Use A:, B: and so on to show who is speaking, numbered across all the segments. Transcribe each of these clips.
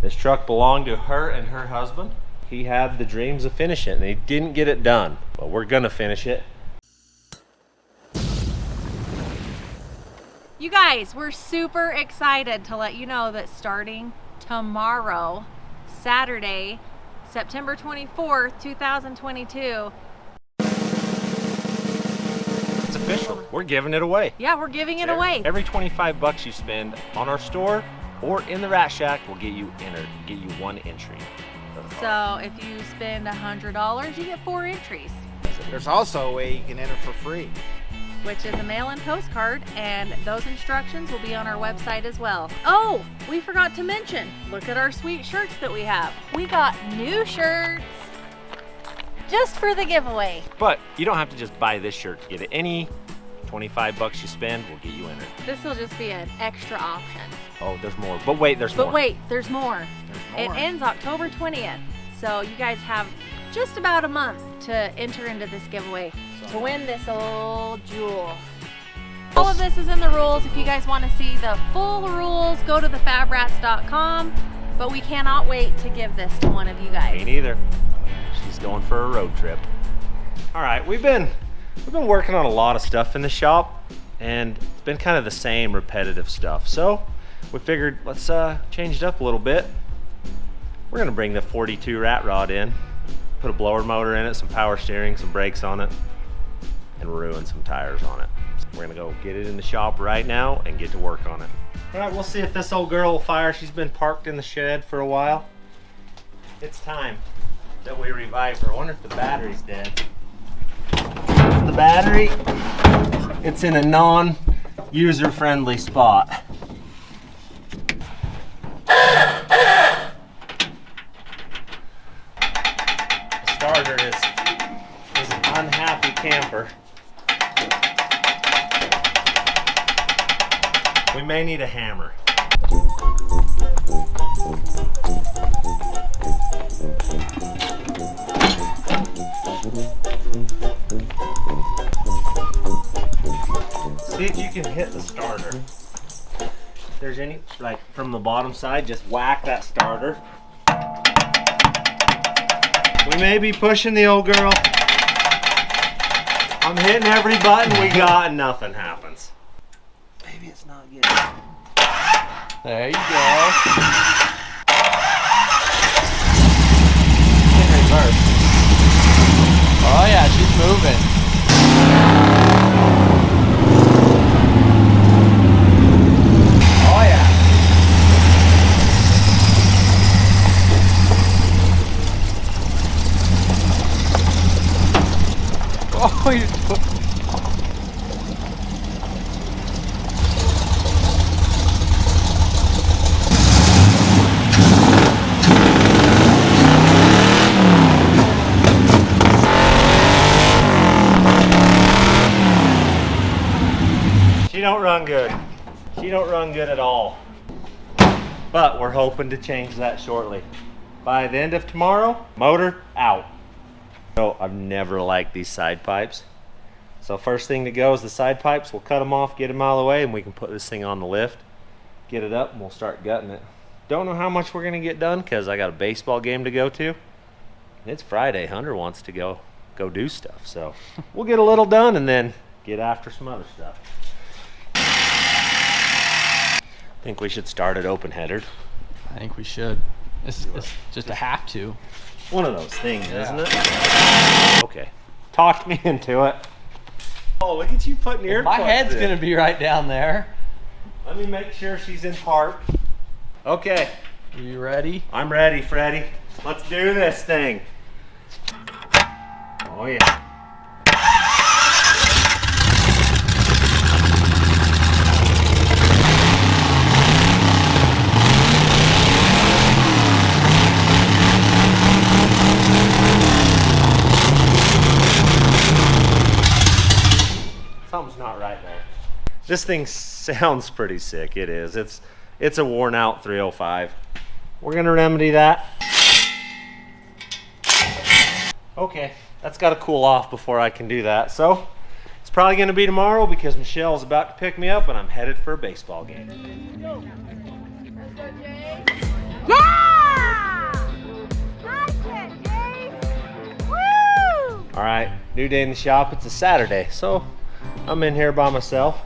A: This truck belonged to her and her husband. He had the dreams of finishing it, and he didn't get it done. But we're gonna finish it.
B: You guys, we're super excited to let you know that starting tomorrow, Saturday, September 24th, 2022.
A: It's official. We're giving it away.
B: Yeah, we're giving it away.
A: Every 25 bucks you spend on our store or in the Rat Shack will get you entered, get you one entry.
B: So if you spend $100, you get 4 entries.
C: There's also a way you can enter for free,
B: which is a mail-in postcard, and those instructions will be on our website as well. Oh, we forgot to mention, look at our sweet shirts that we have. We got new shirts just for the giveaway.
A: But you don't have to just buy this shirt to get it. Any 25 bucks you spend will get you entered.
B: This will just be an extra option.
A: Oh, there's more. But wait, there's more.
B: But wait, there's more.
C: There's more.
B: It ends October 20th. So you guys have just about a month to enter into this giveaway to win this old jewel. All of this is in the rules. If you guys want to see the full rules, go to fabrats.com. But we cannot wait to give this to one of you guys.
A: Me neither. She's going for a road trip. All right, we've been working on a lot of stuff in the shop, and it's been kind of the same repetitive stuff. So we figured let's change it up a little bit. We're gonna bring the 42 rat rod in, put a blower motor in it, some power steering, some brakes on it, and ruin some tires on it. So we're gonna go get it in the shop right now and get to work on it. All right, we'll see if this old girl will fire. She's been parked in the shed for a while. It's time that we revive her. I wonder if the battery's dead. The battery, it's in a non-user friendly spot. Starter is an unhappy camper. We may need a hammer. See if you can hit the starter. If there's any, like from the bottom side, just whack that starter. We may be pushing the old girl. I'm hitting every button we got and nothing happens. Maybe it's not getting.
D: There you go.
A: In reverse.
D: Oh yeah, she's moving.
A: Oh yeah.
D: Oh, you.
A: She don't run good. She don't run good at all. But we're hoping to change that shortly. By the end of tomorrow, motor out. So I've never liked these side pipes. So first thing to go is the side pipes. We'll cut them off, get them out of the way, and we can put this thing on the lift, get it up, and we'll start gutting it. Don't know how much we're gonna get done because I got a baseball game to go to. It's Friday. Hunter wants to go do stuff. So we'll get a little done and then get after some other stuff. I think we should start it open headered.
D: I think we should. It's just a have to.
A: One of those things, isn't it? Okay. Talked me into it. Oh, look at you putting your
D: My head's gonna be right down there.
A: Let me make sure she's in park. Okay.
D: Are you ready?
A: I'm ready, Freddie. Let's do this thing. Oh yeah. Something's not right there. This thing sounds pretty sick. It is. It's a worn out 305. We're gonna remedy that. Okay, that's got to cool off before I can do that. So it's probably gonna be tomorrow because Michelle's about to pick me up and I'm headed for a baseball game.
B: Yeah!
A: New day in the shop. It's a Saturday, so I'm in here by myself.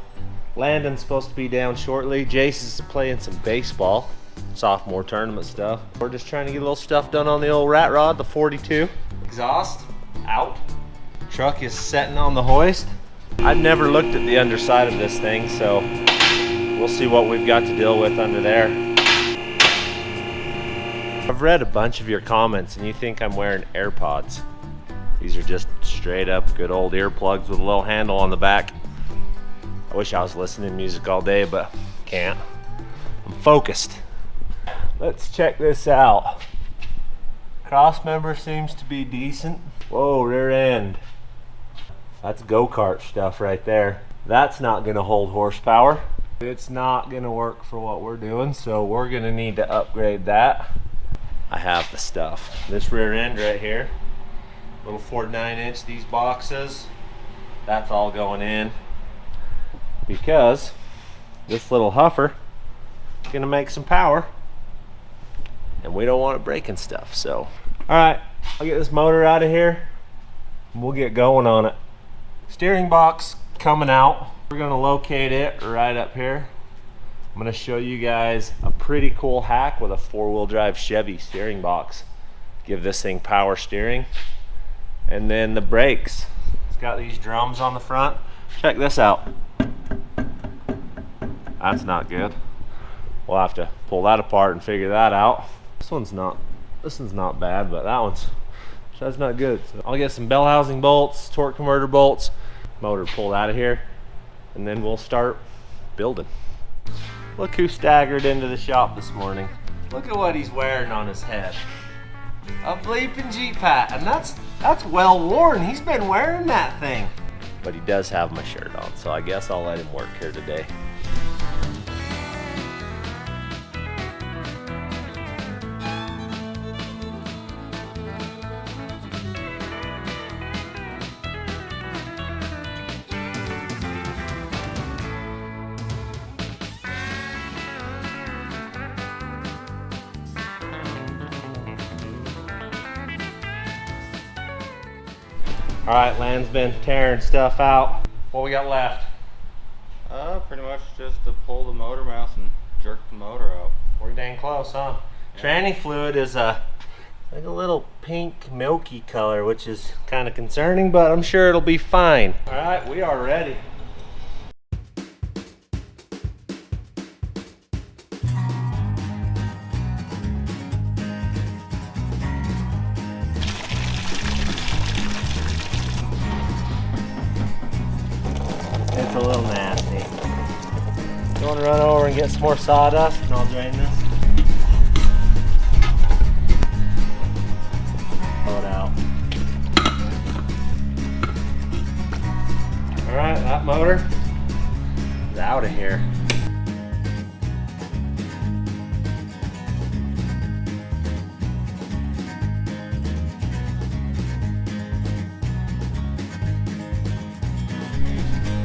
A: Landon's supposed to be down shortly. Jace is playing some baseball, sophomore tournament stuff. We're just trying to get a little stuff done on the old rat rod, the 42. Exhaust out. Truck is setting on the hoist. I've never looked at the underside of this thing, so we'll see what we've got to deal with under there. I've read a bunch of your comments and you think I'm wearing AirPods. These are just straight up good old earplugs with a little handle on the back. I wish I was listening to music all day, but can't. I'm focused. Let's check this out. Cross member seems to be decent. Whoa, rear end. That's go-kart stuff right there. That's not gonna hold horsepower. It's not gonna work for what we're doing, so we're gonna need to upgrade that. I have the stuff. This rear end right here, little 49-inch, these boxes, that's all going in because this little huffer is gonna make some power and we don't want it breaking stuff. So, all right, I'll get this motor out of here and we'll get going on it. Steering box coming out. We're gonna locate it right up here. I'm gonna show you guys a pretty cool hack with a 4-wheel drive Chevy steering box. Give this thing power steering. And then the brakes. It's got these drums on the front. Check this out. That's not good. We'll have to pull that apart and figure that out. This one's not bad, but that's not good. So I'll get some bell housing bolts, torque converter bolts, motor pulled out of here, and then we'll start building. Look who staggered into the shop this morning. Look at what he's wearing on his head. A bleeping Jeep hat, and that's well worn. He's been wearing that thing. But he does have my shirt on, so I guess I'll let him work here today. All right, Land's been tearing stuff out. What we got left?
E: Pretty much just to pull the motor mouth and jerk the motor out.
A: We're dang close, huh? Yeah. Tranny fluid is like a little pink milky color, which is kind of concerning, but I'm sure it'll be fine. All right, we are ready. It's a little nasty. You want to run over and get some more sawdust and I'll drain this? Pull it out. Alright, that motor is out of here.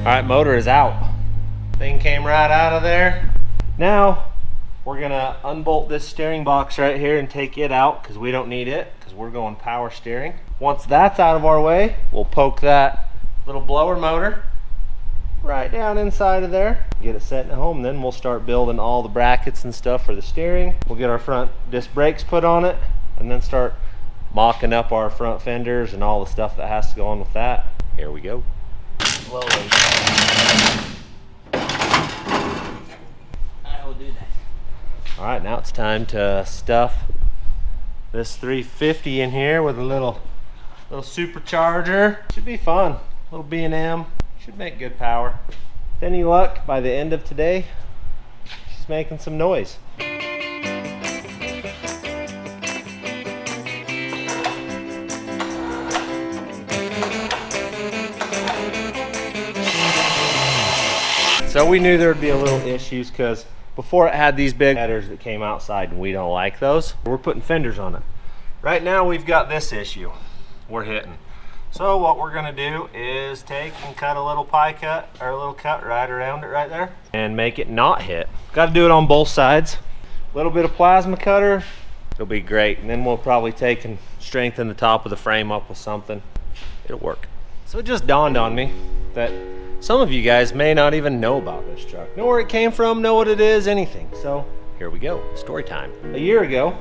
A: Alright, motor is out. Thing came right out of there. Now, we're gonna unbolt this steering box right here and take it out because we don't need it because we're going power steering. Once that's out of our way, we'll poke that little blower motor right down inside of there. Get it set in home, then we'll start building all the brackets and stuff for the steering. We'll get our front disc brakes put on it and then start mocking up our front fenders and all the stuff that has to go on with that. Here we go. Slowly.
D: I will do that.
A: All right, now it's time to stuff this 350 in here with a little supercharger. Should be fun. Little B&M. Should make good power. With any luck, by the end of today, she's making some noise. So we knew there would be a little issues because before it had these big headers that came outside and we don't like those. We're putting fenders on it. Right now we've got this issue we're hitting. So what we're gonna do is take and cut a little pie cut or a little cut right around it right there and make it not hit. Got to do it on both sides. A little bit of plasma cutter, it'll be great. And then we'll probably take and strengthen the top of the frame up with something. It'll work. So it just dawned on me that some of you guys may not even know about this truck, know where it came from, know what it is, anything. So here we go, story time. A year ago,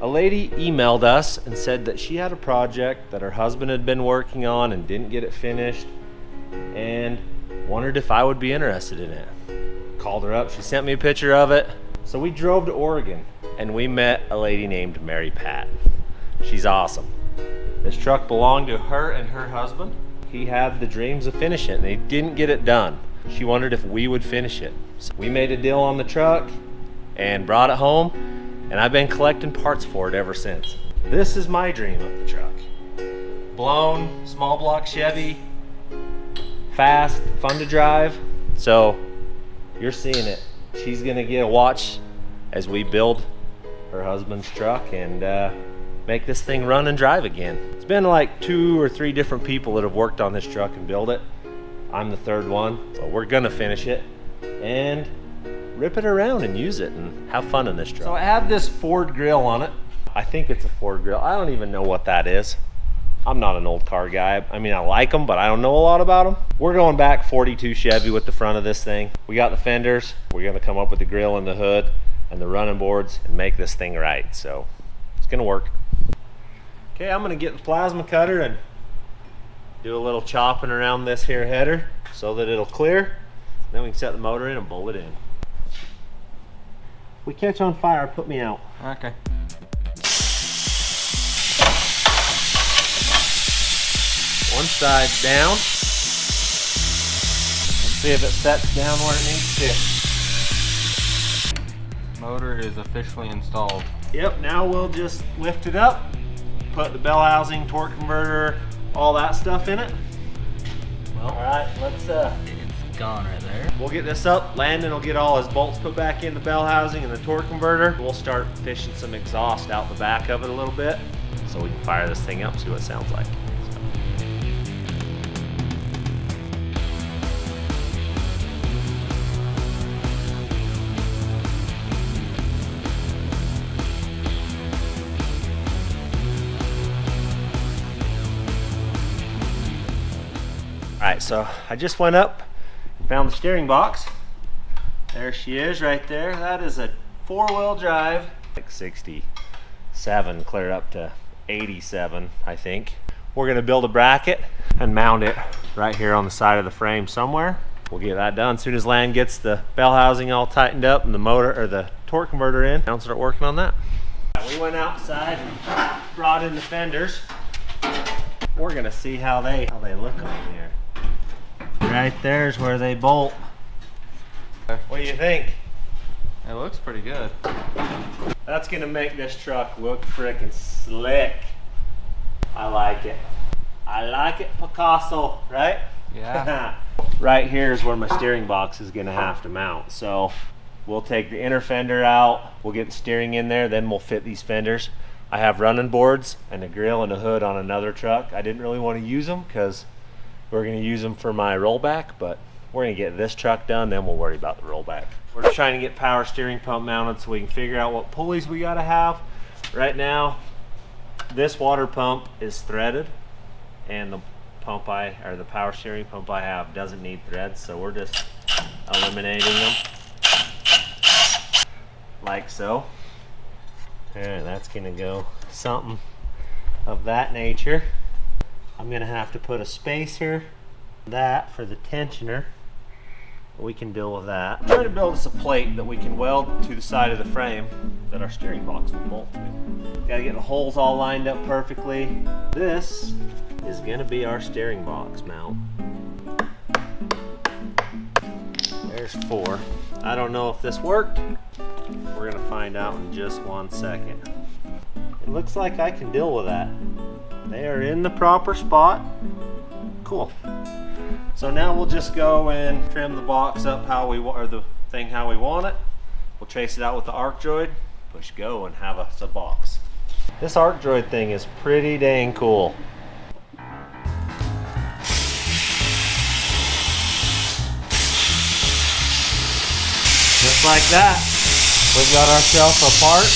A: a lady emailed us and said that she had a project that her husband had been working on and didn't get it finished and wondered if I would be interested in it. Called her up, she sent me a picture of it. So we drove to Oregon and we met a lady named Mary Pat. She's awesome. This truck belonged to her and her husband. He had the dreams of finishing it and he didn't get it done. She wondered if we would finish it. So we made a deal on the truck and brought it home, and I've been collecting parts for it ever since. This is my dream of the truck. Blown, small block Chevy, fast, fun to drive. So you're seeing it. She's gonna get a watch as we build her husband's truck and make this thing run and drive again. It's been like 2 or 3 different people that have worked on this truck and build it. I'm the 3rd one, so we're gonna finish it and rip it around and use it and have fun in this truck. So I have this Ford grill on it. I think it's a Ford grill. I don't even know what that is. I'm not an old car guy. I mean, I like them, but I don't know a lot about them. We're going back 42 Chevy with the front of this thing. We got the fenders. We're gonna come up with the grill and the hood and the running boards and make this thing right. So it's gonna work. Okay, I'm gonna get the plasma cutter and do a little chopping around this here header so that it'll clear. Then we can set the motor in and bolt it in. If we catch on fire, put me out.
D: Okay.
A: One side's down. Let's see if it sets down where it needs to.
E: Motor is officially installed.
A: Yep, now we'll just lift it up, put the bell housing, torque converter, all that stuff in it. Well, all right, let's
D: It's gone right there.
A: we'll get this up. Landon will get all his bolts put back in the bell housing and the torque converter. We'll start fishing some exhaust out the back of it a little bit so we can fire this thing up, see what it sounds like. All right, so I just went up and found the steering box. There she is right there. That is a 4-wheel drive, like 67, clear up to 87, I think. We're gonna build a bracket and mount it right here on the side of the frame somewhere. We'll get that done as soon as Land gets the bell housing all tightened up and the motor or the torque converter in. I'll start working on that. We went outside and brought in the fenders. We're gonna see how they look on here. Right there's where they bolt. What do you think?
E: It looks pretty good.
A: That's gonna make this truck look frickin' slick. I like it. I like it, Picasso, right?
E: Yeah.
A: Right here is where my steering box is gonna have to mount. So we'll take the inner fender out, we'll get the steering in there, then we'll fit these fenders. I have running boards and a grill and a hood on another truck. I didn't really want to use them because we're going to use them for my rollback, but we're going to get this truck done, then we'll worry about the rollback. We're just trying to get power steering pump mounted so we can figure out what pulleys we got to have. Right now, this water pump is threaded, and the power steering pump I have doesn't need threads, so we're just eliminating them like so. And that's gonna go something of that nature. I'm gonna have to put a spacer, that for the tensioner. We can deal with that. I'm trying to build us a plate that we can weld to the side of the frame that our steering box will bolt to. Gotta get the holes all lined up perfectly. This is gonna be our steering box mount. There's 4. I don't know if this worked. We're gonna find out in just 1 second. It looks like I can deal with that. They are in the proper spot. Cool. So now we'll just go and trim the box up how we want, or the thing how we want it. We'll chase it out with the arc droid, push go, and have us a box. This arc droid thing is pretty dang cool. Just like that, we've got ourselves a part.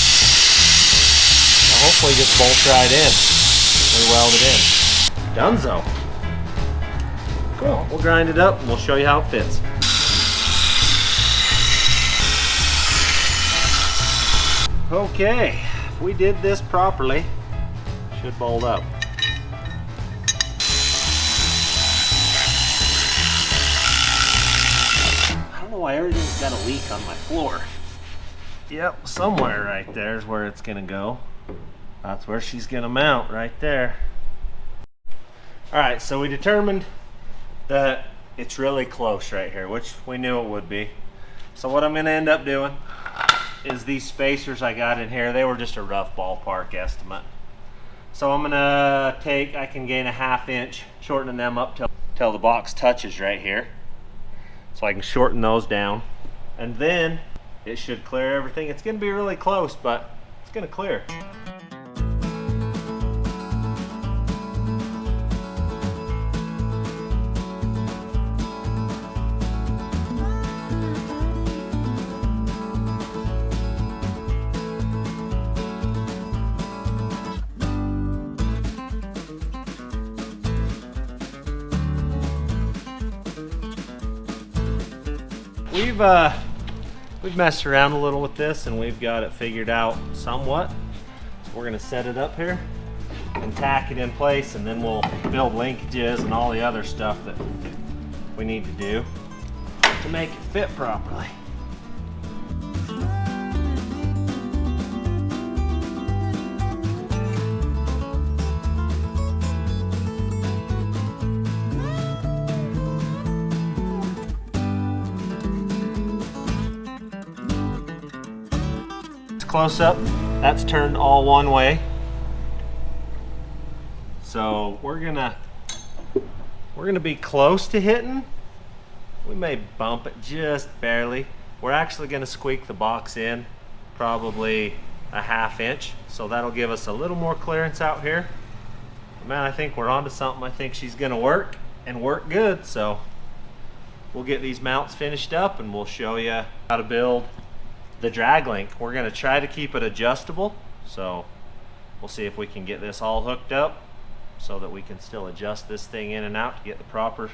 A: Now hopefully just bolts right in. We weld it in. Donezo. Cool. We'll grind it up and we'll show you how it fits. Okay, if we did this properly, it should bolt up. I don't know why everything's got a leak on my floor. Yep, somewhere right there is where it's gonna go. That's where she's gonna mount, right there. All right, so we determined that it's really close right here, which we knew it would be. So what I'm gonna end up doing is these spacers I got in here, they were just a rough ballpark estimate. So I'm gonna take, I can gain a 1/2 inch, shortening them up till the box touches right here. So I can shorten those down. And then it should clear everything. It's gonna be really close, but it's gonna clear. We've messed around a little with this and we've got it figured out somewhat. So we're gonna set it up here and tack it in place, and then we'll build linkages and all the other stuff that we need to do to make it fit properly. Close up, that's turned all one way. So we're gonna be close to hitting. We may bump it just barely. We're actually gonna squeak the box in probably a 1/2 inch. So that'll give us a little more clearance out here. But man, I think we're onto something. I think she's gonna work and work good. So we'll get these mounts finished up and we'll show you how to build the drag link. We're gonna try to keep it adjustable, so we'll see if we can get this all hooked up so that we can still adjust this thing in and out to get the proper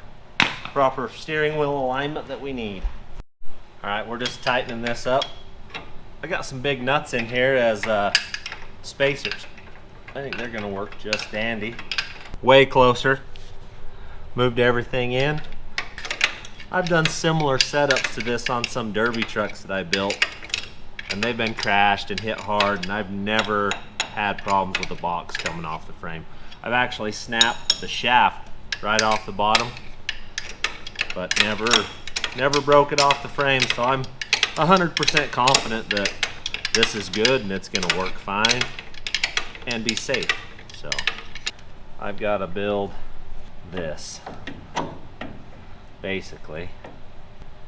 A: steering wheel alignment that we need. All right, we're just tightening this up. I got some big nuts in here as spacers. I think they're gonna work just dandy. Way closer. Moved everything in. I've done similar setups to this on some derby trucks that I built, and they've been crashed and hit hard, and I've never had problems with the box coming off the frame. I've actually snapped the shaft right off the bottom, but never broke it off the frame, so I'm 100% confident that this is good and it's gonna work fine and be safe. So I've got to build this, basically.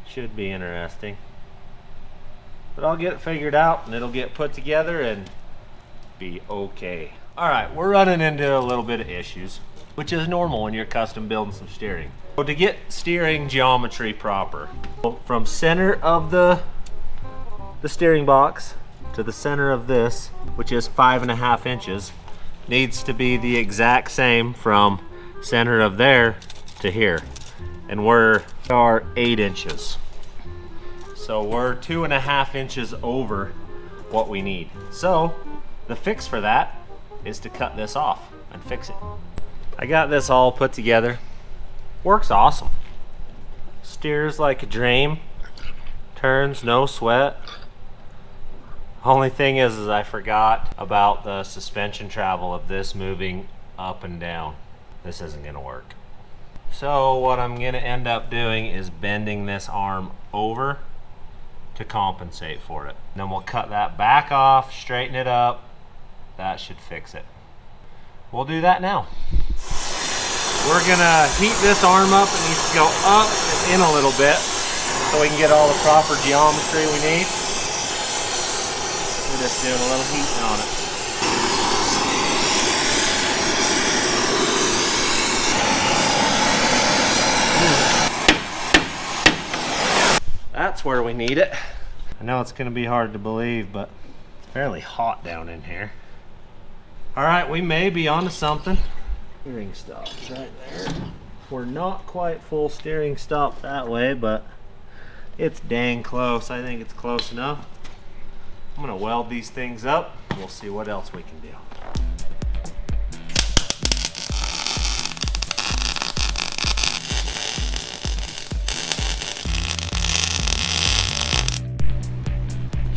A: Should be interesting. But I'll get it figured out and it'll get put together and be okay. All right, we're running into a little bit of issues, which is normal when you're custom building some steering. So to get steering geometry proper, from center of the steering box to the center of this, which is 5.5 inches, needs to be the exact same from center of there to here. And we are 8 inches. So we're 2.5 inches over what we need. So the fix for that is to cut this off and fix it. I got this all put together. Works awesome. Steers like a dream. Turns, no sweat. Only thing is I forgot about the suspension travel of this moving up and down. This isn't gonna work. So what I'm gonna end up doing is bending this arm over to compensate for it. And then we'll cut that back off, straighten it up. That should fix it. We'll do that now. We're gonna heat this arm up. It needs to go up and in a little bit so we can get all the proper geometry we need. We're just doing a little heating on it. That's where we need it. I know it's gonna be hard to believe, but it's fairly hot down in here. All right, we may be onto something. Steering stops right there. We're not quite full steering stop that way, but it's dang close. I think it's close enough. I'm gonna weld these things up. We'll see what else we can do.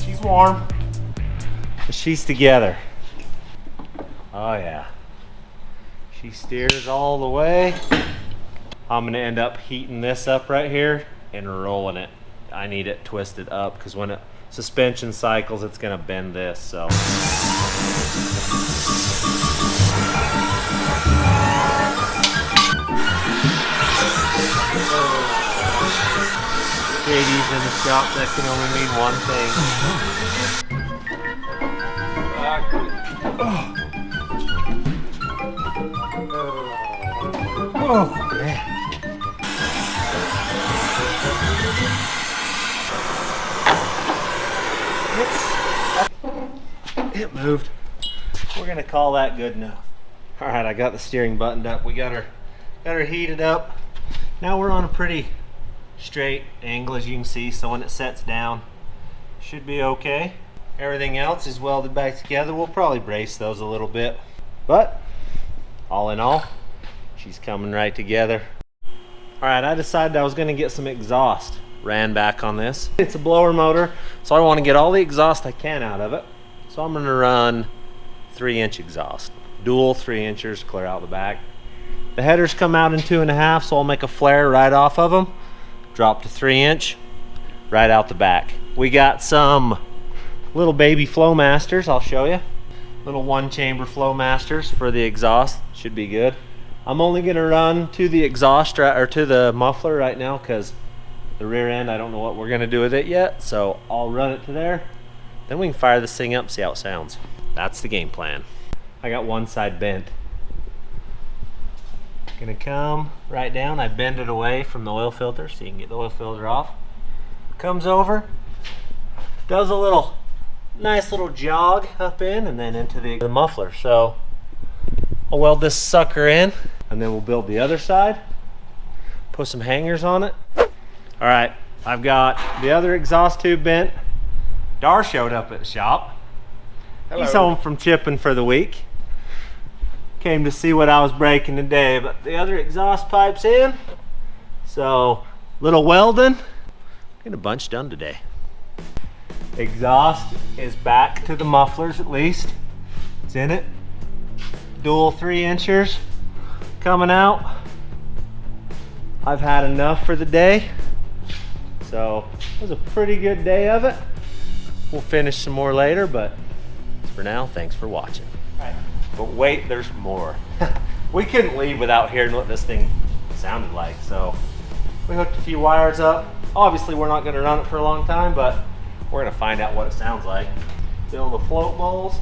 A: She's warm. She's together. Oh yeah. She steers all the way. I'm gonna end up heating this up right here and rolling it. I need it twisted up because when it suspension cycles, it's gonna bend this, so. JD's in the shop, that can only mean one thing. Oh, man. It moved. We're gonna call that good enough. All right, I got the steering buttoned up. We got her heated up. Now we're on a pretty straight angle, as you can see, so when it sets down, should be okay. Everything else is welded back together. We'll probably brace those a little bit, but all in all, she's coming right together. All right, I decided I was gonna get some exhaust. Ran back on this. It's a blower motor, so I want to get all the exhaust I can out of it. So I'm gonna run 3-inch exhaust. Dual 3-inchers, clear out the back. The headers come out in 2.5, so I'll make a flare right off of them. Drop to 3-inch, right out the back. We got some little baby Flowmasters, I'll show you. Little 1-chamber Flowmasters for the exhaust, should be good. I'm only gonna run to the exhaust or to the muffler right now because the rear end, I don't know what we're gonna do with it yet, so I'll run it to there. Then we can fire this thing up, see how it sounds. That's the game plan. I got one side bent. Gonna come right down. I bend it away from the oil filter so you can get the oil filter off. Comes over, does a little nice little jog up in and then into the muffler. So I'll weld this sucker in and then we'll build the other side. Put some hangers on it. All right, I've got the other exhaust tube bent. Dar showed up at the shop.
C: Hello.
A: He's home from chipping for the week. Came to see what I was breaking today, but the other exhaust pipe's in. So, little welding. Get a bunch done today. Exhaust is back to the mufflers at least. It's in it. Dual 3-inchers coming out. I've had enough for the day. So, it was a pretty good day of it. We'll finish some more later, but for now, thanks for watching. All right. But wait, there's more. We couldn't leave without hearing what this thing sounded like. So we hooked a few wires up. Obviously, we're not gonna run it for a long time, but we're gonna find out what it sounds like. Build the float bowls.